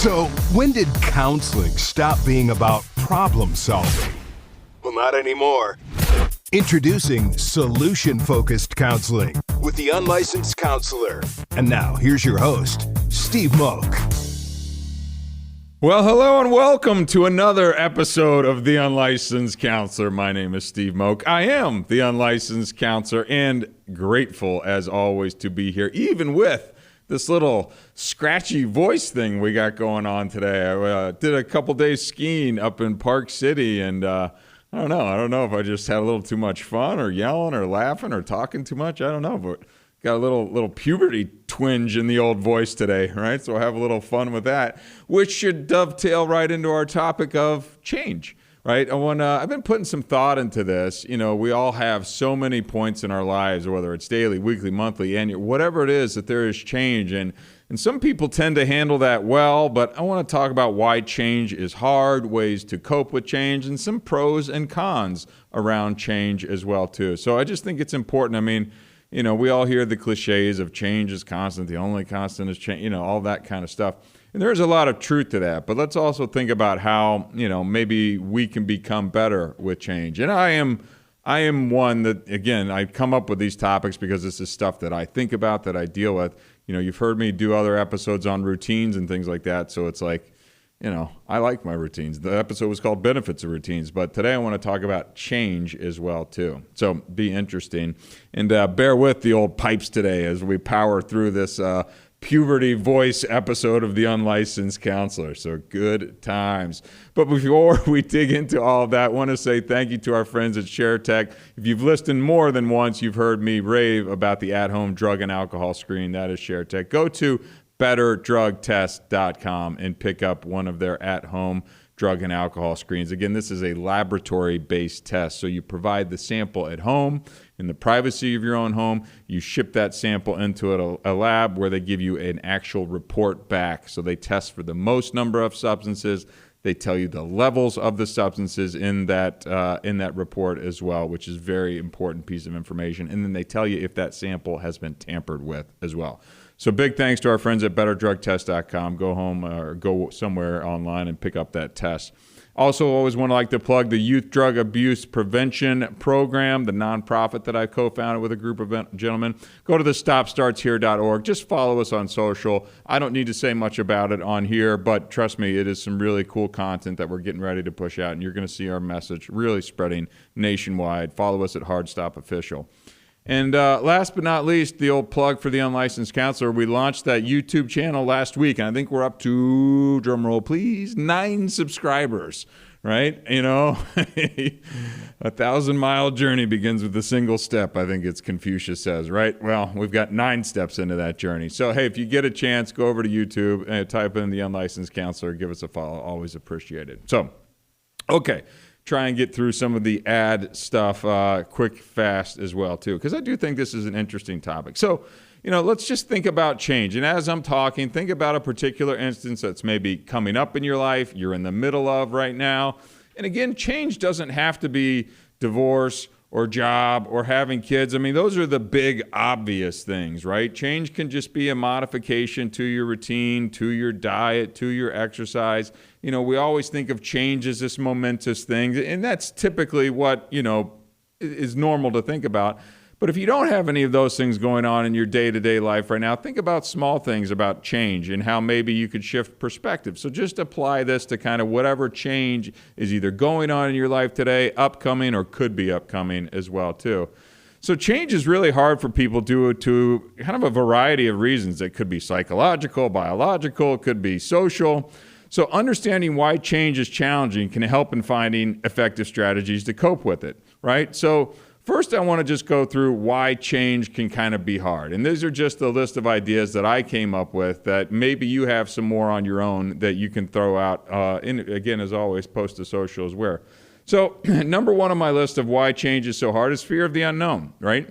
So, when did counseling stop being about problem solving? Well, not anymore. Introducing solution-focused counseling with the unlicensed counselor. And now, here's your host, Steve Moak. Well, hello and welcome to another episode of The Unlicensed Counselor. My name is Steve Moak. I am the Unlicensed Counselor and grateful, as always, to be here, even with this little scratchy voice thing we got going on today. I did a couple days skiing up in Park City, and I don't know if I just had a little too much fun or yelling or laughing or talking too much. I don't know, but got a little puberty twinge in the old voice today, right? So I'll have a little fun with that, which should dovetail right into our topic of change, right? I've been putting some thought into this. You know, we all have so many points in our lives, whether it's daily, weekly, monthly, annual, whatever it is, that there is change. And some people tend to handle that well, but I want to talk about why change is hard, ways to cope with change, and some pros and cons around change as well, too. So I just think it's important. I mean, you know, we all hear the cliches of change is constant, the only constant is change, you know, all that kind of stuff. And there's a lot of truth to that. But let's also think about how, you know, maybe we can become better with change. And I am one that, again, I come up with these topics because this is stuff that I think about, that I deal with. You know, you've heard me do other episodes on routines and things like that. So it's like, you know, I like my routines. The episode was called Benefits of Routines, but today I want to talk about change as well, too. So be interesting. And bear with the old pipes today as we power through this puberty voice episode of The Unlicensed Counselor. So good times. But before we dig into all of that, I want to say thank you to our friends at ShareTech. If you've listened more than once, you've heard me rave about the at-home drug and alcohol screen. That is ShareTech. Go to betterdrugtest.com and pick up one of their at-home drug and alcohol screens. Again, this is a laboratory-based test. So you provide the sample at home in the privacy of your own home. You ship that sample into a lab where they give you an actual report back. So they test for the most number of substances. They tell you the levels of the substances in that report as well, which is a very important piece of information. And then they tell you if that sample has been tampered with as well. So big thanks to our friends at betterdrugtest.com. Go home or go somewhere online and pick up that test. Also, always want to like to plug the Youth Drug Abuse Prevention Program, the nonprofit that I co-founded with a group of gentlemen. Go to the stopstartshere.org. Just follow us on social. I don't need to say much about it on here, but trust me, it is some really cool content that we're getting ready to push out, and you're going to see our message really spreading nationwide. Follow us at Hard Stop Official. And last but not least, the old plug for the Unlicensed Counselor. We launched that YouTube channel last week, and I think we're up to, drumroll please, 9 subscribers, right? You know, 1,000-mile journey begins with a single step, I think it's Confucius says, right? Well, we've got 9 steps into that journey. So, hey, if you get a chance, go over to YouTube and type in the Unlicensed Counselor. Give us a follow. Always appreciate it. So, okay. Try and get through some of the ad stuff quick, fast as well, too, because I do think this is an interesting topic. So, you know, let's just think about change. And as I'm talking, think about a particular instance that's maybe coming up in your life, you're in the middle of right now. And again, change doesn't have to be divorce or job or having kids. I mean, those are the big obvious things, right? Change can just be a modification to your routine, to your diet, to your exercise. You know, we always think of change as this momentous thing, and that's typically what, you know, is normal to think about. But if you don't have any of those things going on in your day-to-day life right now, think about small things about change and how maybe you could shift perspective. So just apply this to kind of whatever change is either going on in your life today, upcoming, or could be upcoming as well, too. So change is really hard for people due to kind of a variety of reasons. It could be psychological, biological, it could be social. So understanding why change is challenging can help in finding effective strategies to cope with it, right? So first, I want to just go through why change can kind of be hard. And these are just a list of ideas that I came up with that maybe you have some more on your own that you can throw out. Again, as always, post to socials where. So number one on my list of why change is so hard is fear of the unknown, right?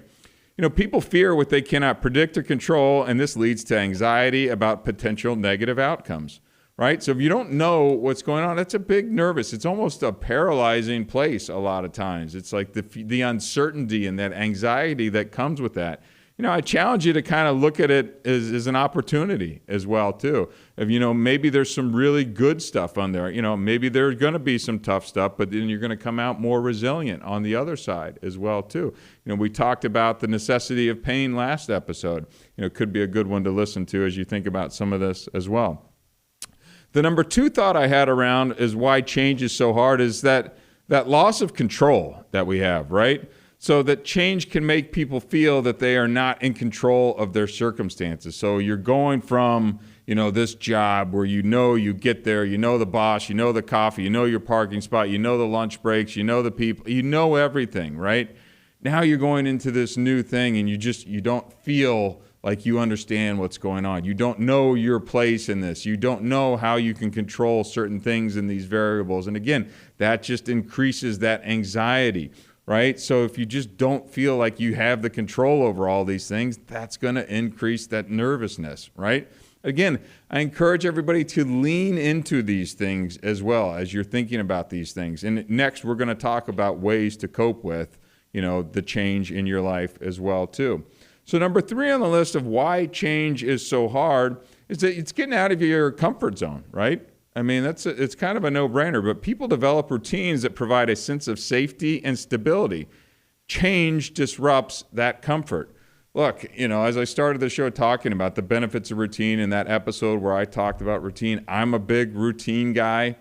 You know, people fear what they cannot predict or control, and this leads to anxiety about potential negative outcomes. Right? So if you don't know what's going on, it's a big nervous. It's almost a paralyzing place a lot of times. It's like the uncertainty and that anxiety that comes with that. I challenge you to kind of look at it as an opportunity as well, too. If, maybe there's some really good stuff on there. Maybe there's going to be some tough stuff, but then you're going to come out more resilient on the other side as well, too. We talked about the necessity of pain last episode. Could be a good one to listen to as you think about some of this as well. The number 2 thought I had around is why change is so hard is that loss of control that we have, right? So that change can make people feel that they are not in control of their circumstances. So you're going from, this job where you get there, the boss, the coffee, your parking spot, the lunch breaks, the people, everything, right? Now you're going into this new thing and you don't feel like you understand what's going on. You don't know your place in this. You don't know how you can control certain things in these variables. And again, that just increases that anxiety. Right? So if you just don't feel like you have the control over all these things, that's going to increase that nervousness, right? Again, I encourage everybody to lean into these things as well as you're thinking about these things. And next, we're going to talk about ways to cope with, the change in your life as well, too. So number 3 on the list of why change is so hard is that it's getting out of your comfort zone, right? I mean, it's kind of a no-brainer, but people develop routines that provide a sense of safety and stability. Change disrupts that comfort. Look, as I started the show talking about the benefits of routine in that episode where I talked about routine, I'm a big routine guy.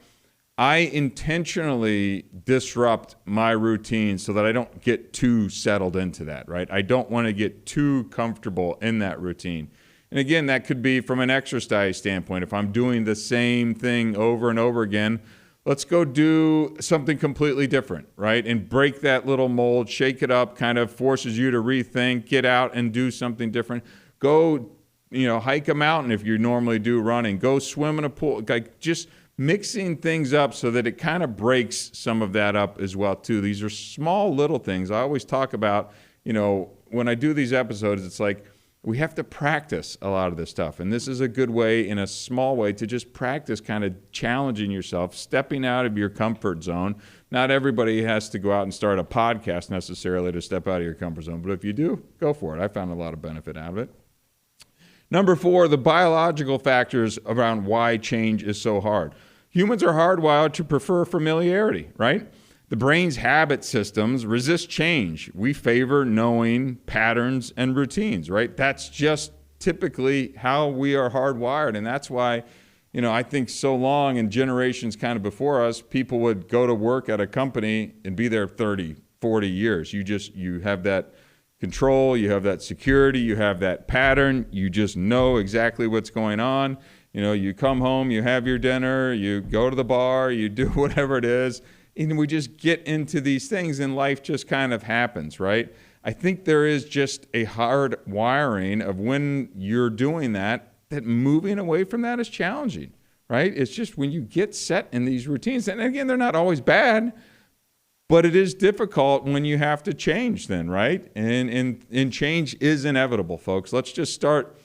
I intentionally disrupt my routine so that I don't get too settled into that, right? I don't want to get too comfortable in that routine. And again, that could be from an exercise standpoint. If I'm doing the same thing over and over again, let's go do something completely different, right? And break that little mold, shake it up, kind of forces you to rethink, get out and do something different. Go, hike a mountain if you normally do running. Go swim in a pool. Like just mixing things up so that it kind of breaks some of that up as well, too. These are small little things. I always talk about, when I do these episodes, it's like, we have to practice a lot of this stuff. And this is a good way, in a small way, to just practice kind of challenging yourself, stepping out of your comfort zone. Not everybody has to go out and start a podcast necessarily to step out of your comfort zone. But if you do, go for it. I found a lot of benefit out of it. Number 4, the biological factors around why change is so hard. Humans are hardwired to prefer familiarity, right? The brain's habit systems resist change. We favor knowing patterns and routines, right? That's just typically how we are hardwired. And that's why, I think so long in generations kind of before us, people would go to work at a company and be there 30, 40 years. You have that control, you have that security, you have that pattern, you just know exactly what's going on. You come home, you have your dinner, you go to the bar, you do whatever it is. And we just get into these things and life just kind of happens, right? I think there is just a hard wiring of when you're doing that moving away from that is challenging, right? It's just when you get set in these routines, and again, they're not always bad, but it is difficult when you have to change then, right? And change is inevitable, folks. Let's just start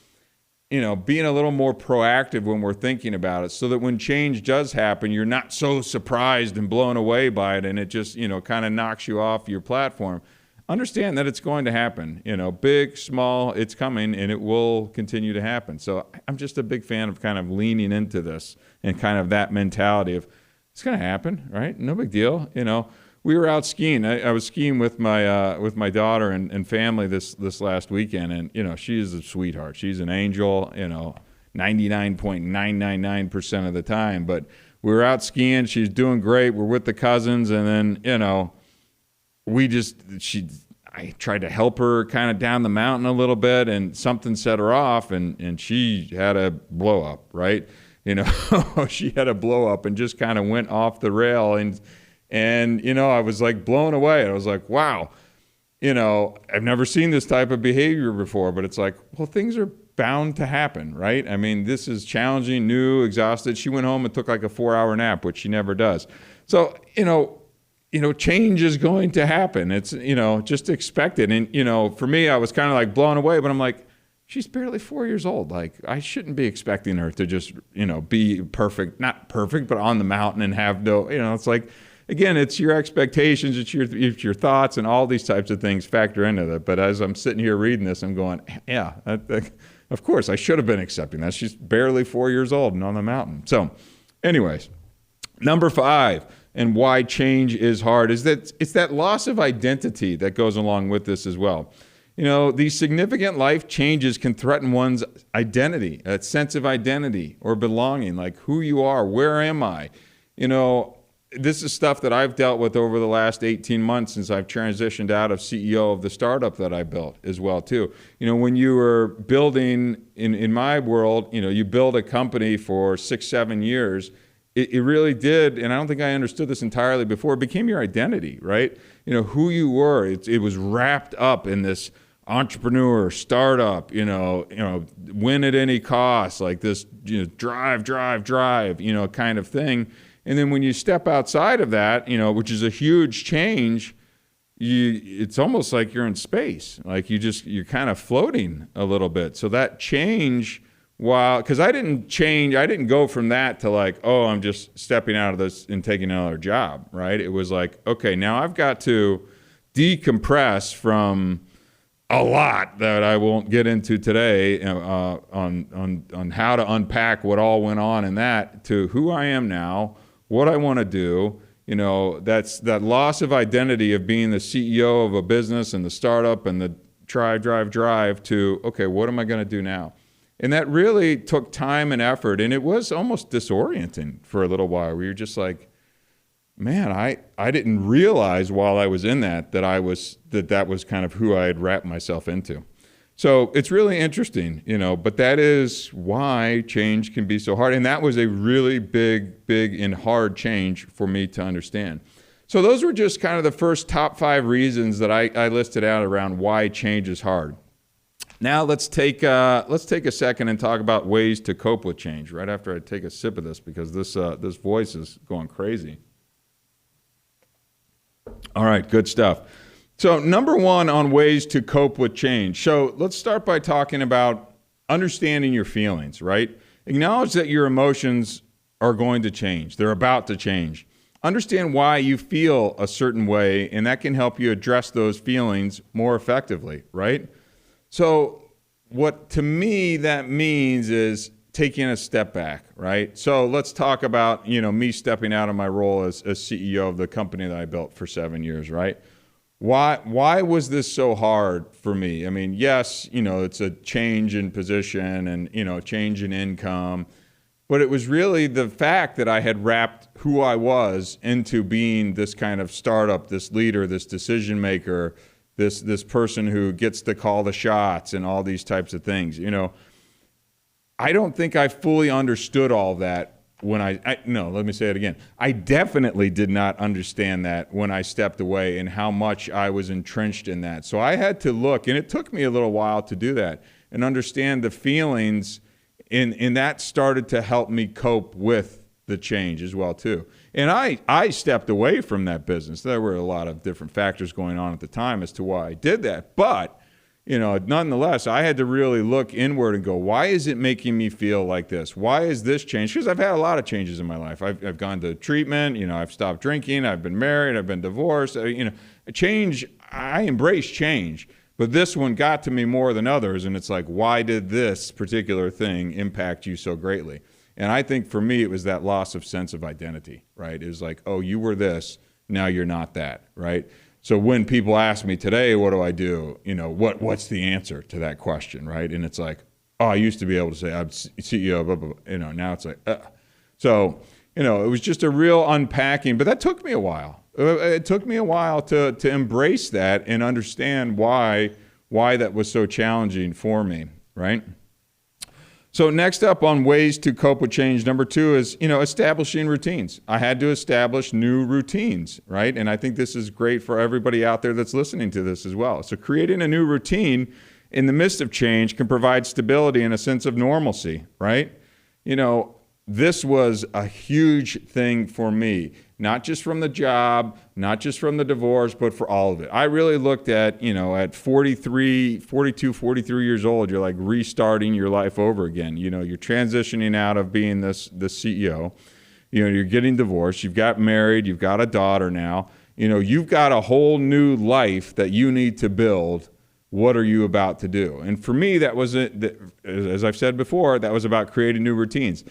being a little more proactive when we're thinking about it so that when change does happen, you're not so surprised and blown away by it and it just, kind of knocks you off your platform. Understand that it's going to happen, big, small, it's coming and it will continue to happen. So I'm just a big fan of kind of leaning into this and kind of that mentality of it's going to happen, right? No big deal. We were out skiing. I was skiing with my daughter and family this last weekend, and she's a sweetheart. She's an angel, 99.999% of the time. But we were out skiing. She's doing great. We're with the cousins, and then I tried to help her kind of down the mountain a little bit, and something set her off, and she had a blow up, right? She had a blow up and just kind of went off the rail and, I was like blown away. I was like, wow, I've never seen this type of behavior before, but it's like, well, things are bound to happen, right? I mean, this is challenging, new, exhausted. She went home and took like a 4-hour nap, which she never does. So, change is going to happen. It's, just expected. And, for me, I was kind of like blown away, but I'm like, she's barely 4 years old. Like, I shouldn't be expecting her to just, be perfect, not perfect, but on the mountain and have no, it's like, again, it's your expectations, it's your thoughts, and all these types of things factor into that. But as I'm sitting here reading this, I'm going, yeah, of course, I should have been accepting that. She's barely 4 years old and on the mountain. So anyways, number 5, and why change is hard, is that it's that loss of identity that goes along with this as well. These significant life changes can threaten one's identity, that sense of identity or belonging, like who you are, where am I? This is stuff that I've dealt with over the last 18 months since I've transitioned out of CEO of the startup that I built as well too. When you were building, in my world, you build a company for 6-7 years, it really did, and I don't think I understood this entirely before, it became your identity, right? Who you were, it was wrapped up in this entrepreneur, startup, win at any cost, like this, drive, kind of thing. And then when you step outside of that, which is a huge change, it's almost like you're in space. Like you're kind of floating a little bit. So that change, because I didn't go from that to like, oh, I'm just stepping out of this and taking another job, right? It was like, okay, now I've got to decompress from a lot that I won't get into today on how to unpack what all went on in that to who I am now, what I want to do. That's that loss of identity of being the CEO of a business and the startup and the drive to, okay, what am I going to do now? And that really took time and effort, and it was almost disorienting for a little while where you're just like, man, I didn't realize while I was in that was kind of who I had wrapped myself into. So it's really interesting, but that is why change can be so hard. And that was a really big and hard change for me to understand. So those were just kind of the first top 5 reasons that I listed out around why change is hard. Now let's take a second and talk about ways to cope with change right after I take a sip of this, because this voice is going crazy. All right, good stuff. So number 1 on ways to cope with change. So let's start by talking about understanding your feelings, right? Acknowledge that your emotions are going to change. They're about to change. Understand why you feel a certain way, and that can help you address those feelings more effectively, right? So what to me that means is taking a step back, right? So let's talk about, me stepping out of my role as CEO of the company that I built for 7 years, right? Why was this so hard for me? I mean, yes, it's a change in position and, change in income, but it was really the fact that I had wrapped who I was into being this kind of startup, this leader, this decision maker, this person who gets to call the shots and all these types of things. I don't think I fully understood all that when let me say it again. I definitely did not understand that when I stepped away and how much I was entrenched in that. So I had to look, and it took me a little while to do that and understand the feelings, and that started to help me cope with the change as well too. And I stepped away from that business. There were a lot of different factors going on at the time as to why I did that. But nonetheless, I had to really look inward and go, why is it making me feel like this? Why is this change? Because I've had a lot of changes in my life. I've gone to treatment, I've stopped drinking, I've been married, I've been divorced. Change, I embrace change. But this one got to me more than others, and it's like, why did this particular thing impact you so greatly? And I think for me, it was that loss of sense of identity, right? It was like, oh, you were this, now you're not that, right? So when people ask me today, what do I do? What's the answer to that question, right? And it's like, oh, I used to be able to say I'm CEO, blah, blah, blah. Now it's like, So, it was just a real unpacking, but that took me a while. It took me a while to embrace that and understand why that was so challenging for me, right? So next up on ways to cope with change, number 2 is, establishing routines. I had to establish new routines, right? And I think this is great for everybody out there that's listening to this as well. So creating a new routine in the midst of change can provide stability and a sense of normalcy, right? This was a huge thing for me, not just from the job, not just from the divorce, but for all of it. I really looked at, at 42, 43 years old, you're like restarting your life over again. You're transitioning out of being the CEO. you're getting divorced, you've got married, you've got a daughter now, you've got a whole new life that you need to build. What are you about to do? And for me, that was it. As I've said before, that was about creating new routines,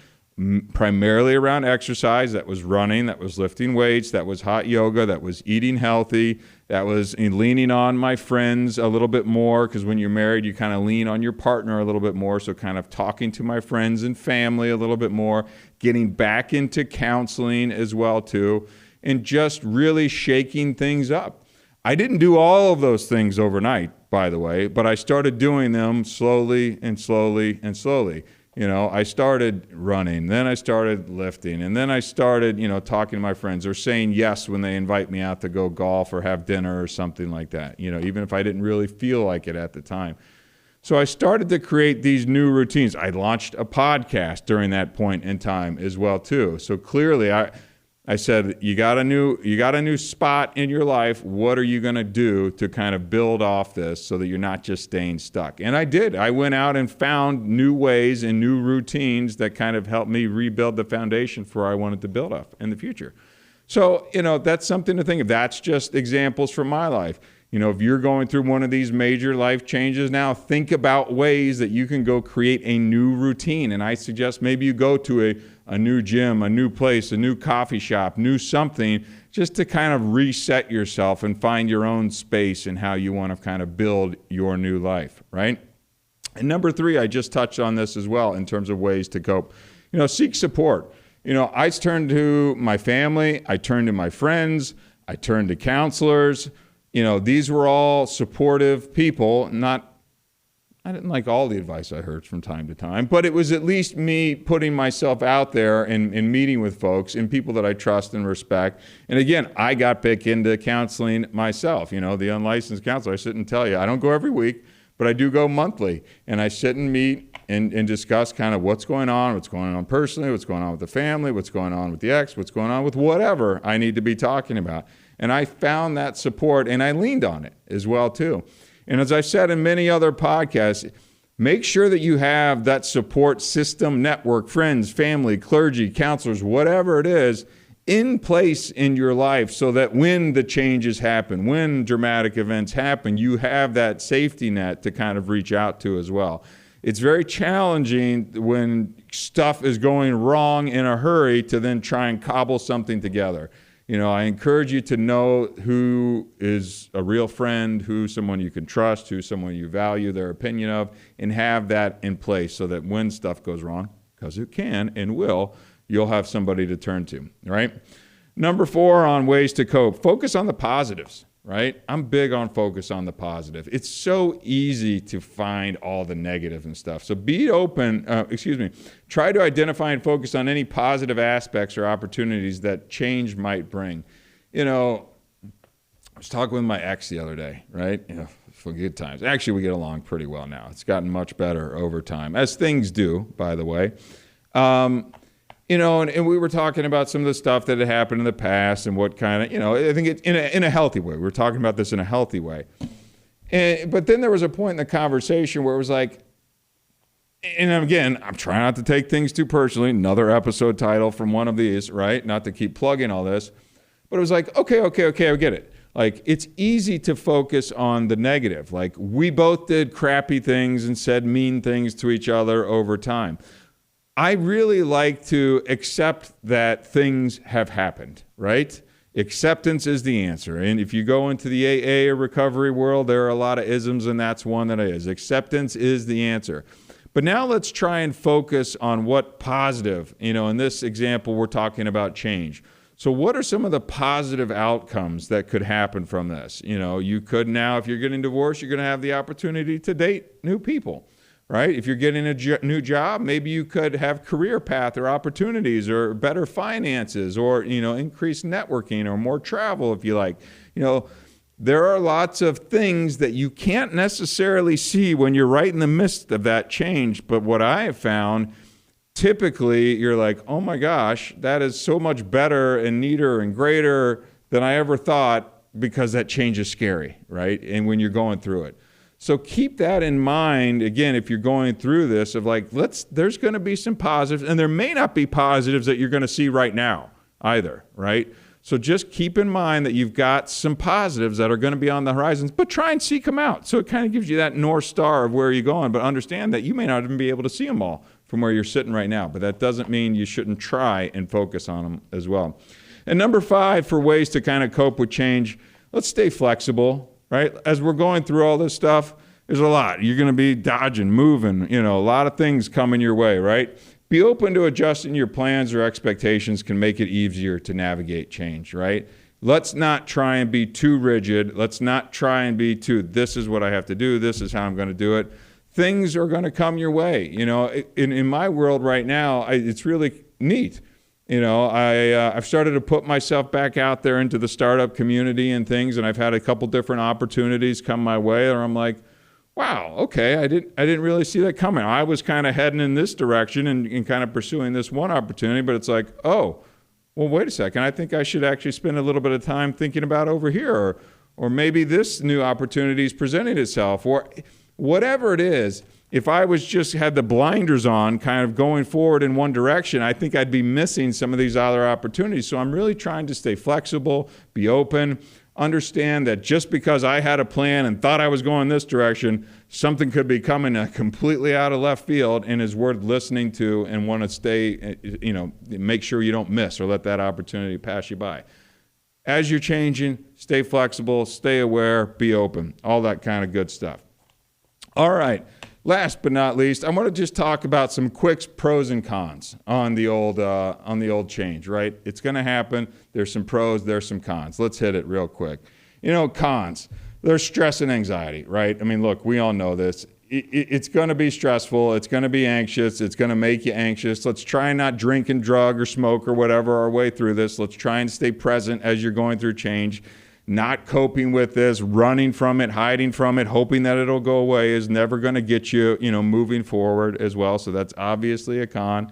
primarily around exercise. That was running, that was lifting weights, that was hot yoga, that was eating healthy, that was leaning on my friends a little bit more, because when you're married, you kind of lean on your partner a little bit more. So kind of talking to my friends and family a little bit more, getting back into counseling as well too, and just really shaking things up. I didn't do all of those things overnight, by the way, but I started doing them slowly and slowly and slowly. I started running, then I started lifting, and then I started, talking to my friends or saying yes when they invite me out to go golf or have dinner or something like that, even if I didn't really feel like it at the time. So I started to create these new routines. I launched a podcast during that point in time as well, too. So clearly I said, you got a new spot in your life. What are you going to do to kind of build off this so that you're not just staying stuck? And I did. I went out and found new ways and new routines that kind of helped me rebuild the foundation for where I wanted to build off in the future. So, that's something to think of. That's just examples from my life. If you're going through one of these major life changes now, think about ways that you can go create a new routine. And I suggest maybe you go to a new gym, a new place, a new coffee shop, new something, just to kind of reset yourself and find your own space and how you want to kind of build your new life, right? And number 3, I just touched on this as well in terms of ways to cope. Seek support. I turned to my family, I turned to my friends, I turned to counselors. These were all supportive people. I didn't like all the advice I heard from time to time, but it was at least me putting myself out there and meeting with folks and people that I trust and respect. And again, I got back into counseling myself. The unlicensed counselor, I sit and tell you, I don't go every week, but I do go monthly. And I sit and meet and discuss kind of what's going on personally, what's going on with the family, what's going on with the ex, what's going on with whatever I need to be talking about. And I found that support, and I leaned on it as well, too. And as I've said in many other podcasts, make sure that you have that support system, network, friends, family, clergy, counselors, whatever it is, in place in your life so that when the changes happen, when dramatic events happen, you have that safety net to kind of reach out to as well. It's very challenging when stuff is going wrong in a hurry to then try and cobble something together. I encourage you to know who is a real friend, who's someone you can trust, who's someone you value their opinion of, and have that in place so that when stuff goes wrong, because it can and will, you'll have somebody to turn to, right? Number 4 on ways to cope, focus on the positives, right? I'm big on focus on the positive. It's so easy to find all the negative and stuff. So be open, try to identify and focus on any positive aspects or opportunities that change might bring. I was talking with my ex the other day, right? For good times. Actually, we get along pretty well now. It's gotten much better over time, as things do, by the way. And we were talking about some of the stuff that had happened in the past and what kind of, I think it's in a healthy way. We were talking about this in a healthy way. But then there was a point in the conversation where it was like, and again, I'm trying not to take things too personally, another episode title from one of these, right? Not to keep plugging all this. But it was like, okay, I get it. Like, it's easy to focus on the negative. Like, we both did crappy things and said mean things to each other over time. I really like to accept that things have happened, right? Acceptance is the answer. And if you go into the AA or recovery world, there are a lot of isms, and that's one that is. Acceptance is the answer. But now let's try and focus on what positive, in this example, we're talking about change. So what are some of the positive outcomes that could happen from this? You could now, if you're getting divorced, you're going to have the opportunity to date new people. Right? If you're getting a new job, maybe you could have career path or opportunities or better finances or, increased networking or more travel if you like. There are lots of things that you can't necessarily see when you're right in the midst of that change. But what I have found, typically you're like, oh my gosh, that is so much better and neater and greater than I ever thought, because that change is scary, right? And when you're going through it. So keep that in mind, again, if you're going through this, of like, there's going to be some positives, and there may not be positives that you're going to see right now either, right? So just keep in mind that you've got some positives that are going to be on the horizons, but try and seek them out. So it kind of gives you that North Star of where you're going, but understand that you may not even be able to see them all from where you're sitting right now, but that doesn't mean you shouldn't try and focus on them as well. And number 5, for ways to kind of cope with change, let's stay flexible. Right? As we're going through all this stuff, there's a lot. You're going to be dodging, moving, a lot of things coming your way, right? Be open to adjusting your plans or expectations can make it easier to navigate change, right? Let's not try and be too rigid. Let's not try and be too, this is what I have to do. This is how I'm going to do it. Things are going to come your way. In my world right now, it's really neat. I've started to put myself back out there into the startup community and things, and I've had a couple different opportunities come my way, or I'm like, wow, okay, I didn't really see that coming. I was kind of heading in this direction and kind of pursuing this one opportunity, but it's like, oh, well, wait a second. I think I should actually spend a little bit of time thinking about over here, or maybe this new opportunity is presenting itself, or whatever it is. If I had the blinders on kind of going forward in one direction, I think I'd be missing some of these other opportunities. So I'm really trying to stay flexible, be open, understand that just because I had a plan and thought I was going this direction, something could be coming completely out of left field and is worth listening to, and want to stay, make sure you don't miss or let that opportunity pass you by. As you're changing, stay flexible, stay aware, be open, all that kind of good stuff. All right. Last but not least, I want to just talk about some quick pros and cons on the old change, right? It's going to happen. There's some pros, there's some cons. Let's hit it real quick. Cons. There's stress and anxiety, right? I mean, look, we all know this. It's going to be stressful. It's going to be anxious. It's going to make you anxious. Let's try and not drink and drug or smoke or whatever our way through this. Let's try and stay present as you're going through change. Not coping with this, running from it, hiding from it, hoping that it'll go away is never going to get you, moving forward as well. So that's obviously a con.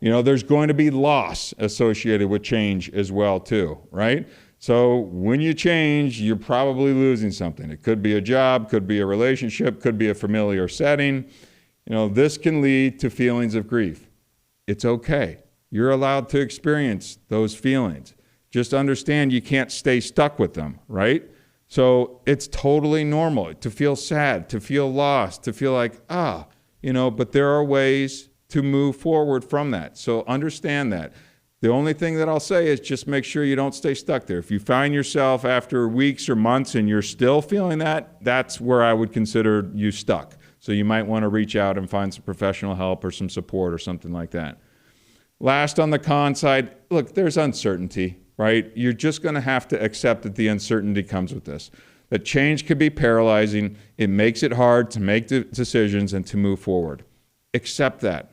There's going to be loss associated with change as well too, right? So when you change, you're probably losing something. It could be a job, could be a relationship, could be a familiar setting. This can lead to feelings of grief. It's okay. You're allowed to experience those feelings. Just understand you can't stay stuck with them, right? So it's totally normal to feel sad, to feel lost, to feel like, but there are ways to move forward from that. So understand that. The only thing that I'll say is just make sure you don't stay stuck there. If you find yourself after weeks or months and you're still feeling that, that's where I would consider you stuck. So you might want to reach out and find some professional help or some support or something like that. Last, on the con side, look, there's uncertainty. Right? You're just going to have to accept that the uncertainty comes with this. That change can be paralyzing. It makes it hard to make decisions and to move forward. Accept that.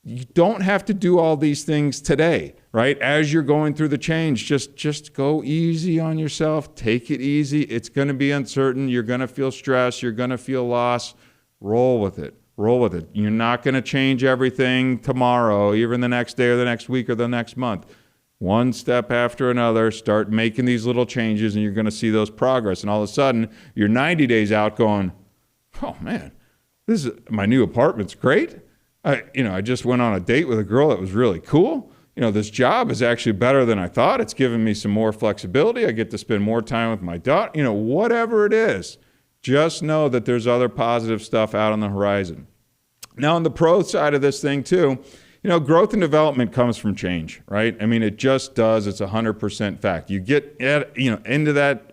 You don't have to do all these things today, right? As you're going through the change, just go easy on yourself. Take it easy. It's going to be uncertain. You're going to feel stress. You're going to feel loss. Roll with it. Roll with it. You're not going to change everything tomorrow, even the next day or the next week or the next month. One step after another, start making these little changes, and you're going to see those progress. And all of a sudden, you're 90 days out going, oh man, my new apartment's great. I just went on a date with a girl that was really cool. This job is actually better than I thought. It's given me some more flexibility. I get to spend more time with my daughter. Whatever it is, just know that there's other positive stuff out on the horizon. Now, on the pro side of this thing too, growth and development comes from change, right? I mean, it just does. It's 100% fact. You get into that,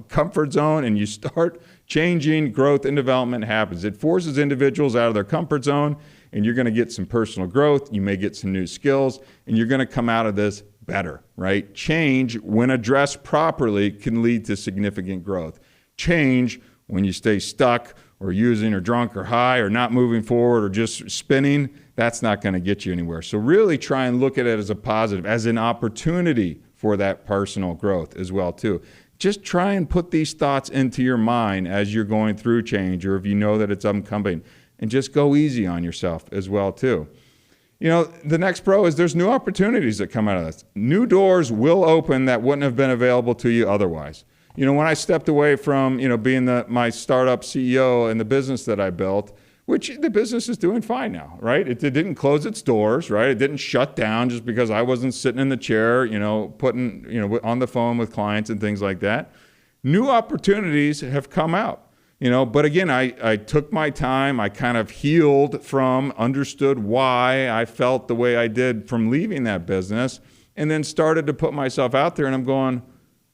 comfort zone and you start changing, growth and development happens. It forces individuals out of their comfort zone, and you're going to get some personal growth. You may get some new skills, and you're going to come out of this better, right? Change, when addressed properly, can lead to significant growth. Change, when you stay stuck or using or drunk or high or not moving forward or just spinning, that's not going to get you anywhere. So really try and look at it as a positive, as an opportunity for that personal growth as well too. Just try and put these thoughts into your mind as you're going through change, or if you know that it's upcoming, and just go easy on yourself as well too. The next pro is there's new opportunities that come out of this. New doors will open that wouldn't have been available to you otherwise. When I stepped away from, being my startup CEO and the business that I built, which the business is doing fine now, right? It didn't close its doors, right? It didn't shut down just because I wasn't sitting in the chair, putting, on the phone with clients and things like that. New opportunities have come out, but again, I took my time. I kind of healed from, understood why I felt the way I did from leaving that business, and then started to put myself out there, and I'm going,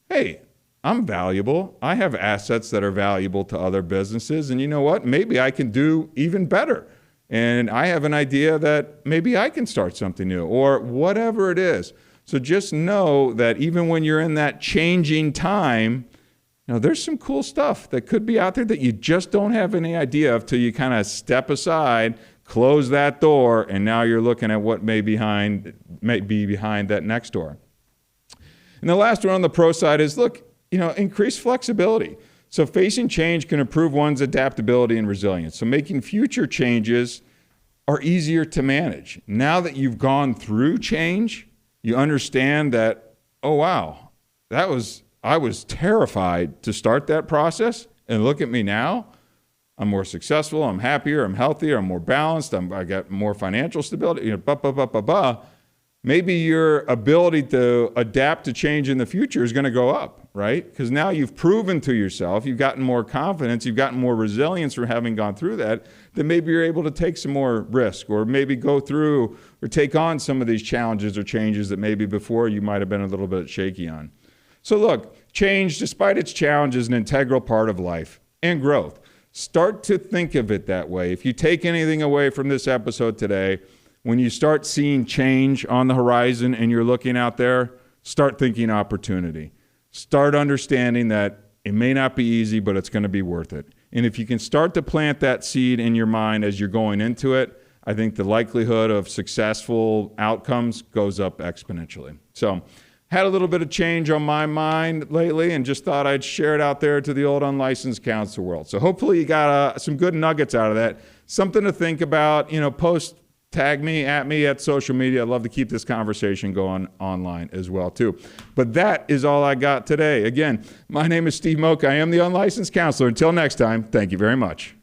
hey, I'm valuable. I have assets that are valuable to other businesses. And you know what? Maybe I can do even better. And I have an idea that maybe I can start something new or whatever it is. So just know that even when you're in that changing time, there's some cool stuff that could be out there that you just don't have any idea of till you kind of step aside, close that door, and now you're looking at what may be behind that next door. And the last one on the pro side is, look, increase flexibility. So facing change can improve one's adaptability and resilience. So making future changes are easier to manage. Now that you've gone through change, you understand that, oh, wow, I was terrified to start that process. And look at me now. I'm more successful. I'm happier. I'm healthier. I'm more balanced. I got more financial stability. Maybe your ability to adapt to change in the future is going to go up, right? Because now you've proven to yourself, you've gotten more confidence, you've gotten more resilience from having gone through that maybe you're able to take some more risk or maybe go through or take on some of these challenges or changes that maybe before you might have been a little bit shaky on. So look, change, despite its challenge, is an integral part of life and growth. Start to think of it that way. If you take anything away from this episode today, when you start seeing change on the horizon and you're looking out there, start thinking opportunity. Start understanding that it may not be easy, but it's going to be worth it. And if you can start to plant that seed in your mind as you're going into it, I think the likelihood of successful outcomes goes up exponentially. So, had a little bit of change on my mind lately and just thought I'd share it out there to the old unlicensed counselor world. So hopefully you got some good nuggets out of that. Something to think about, tag me at social media. I'd love to keep this conversation going online as well, too. But that is all I got today. Again, my name is Steve Moak. I am the unlicensed counselor. Until next time, thank you very much.